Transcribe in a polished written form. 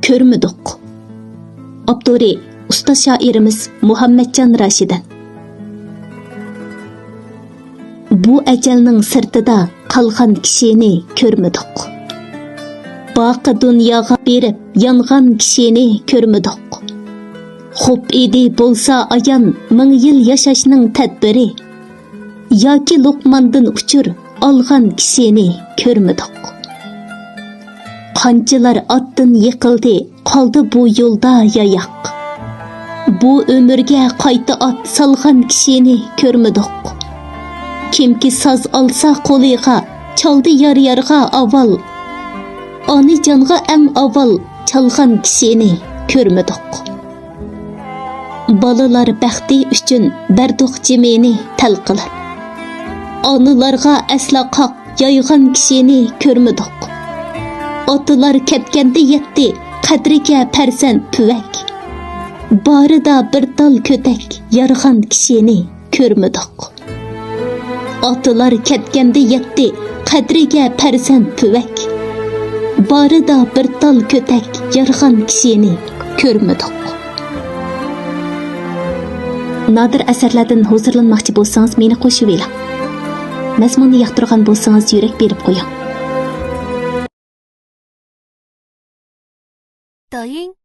ko'rmadik. Abduri usta shoirimiz Muhammadjon Rashidan. Bu ajalning sirtida qolgan kishini ko'rmadik. Baqi dunyoga berib yongan kishini ko'rmadik. Xo'p edi bo'lsa ayon ming yil yashashning tadbiri, yoki Luqmondan uchur olgan kishini ko'rmadik. Qanchalar otdan yiqildi, qoldi bu yo'lda yayoq. Bu umrga qayta ot solgan kishini ko'rmadik. Kimki soz olsa qo'liga, chaldi yar-yarga avval. Onajonga eng avval chalgan kishini ko'rmadik. Balalar baxti uchun berdiq jimini talqilab. Onalarga asla qoq yoygan kishini ko'rmadik. Otalar ketganda yetdi, qadriga farzand puvak. Borida bir tal ko'tak yarg'an kishini ko'rmadik. Otalar ketganda yetdi, qadriga farzand puvak. Borida bir tal ko'tak yarg'an kishini ko'rmadik. Nadir asarlardan huzurlanmoqchi bo'lsangiz, meni qo'shib eling. Mazmunni yoqtirgan bo'lsangiz, yurak berib qo'ying. 抖音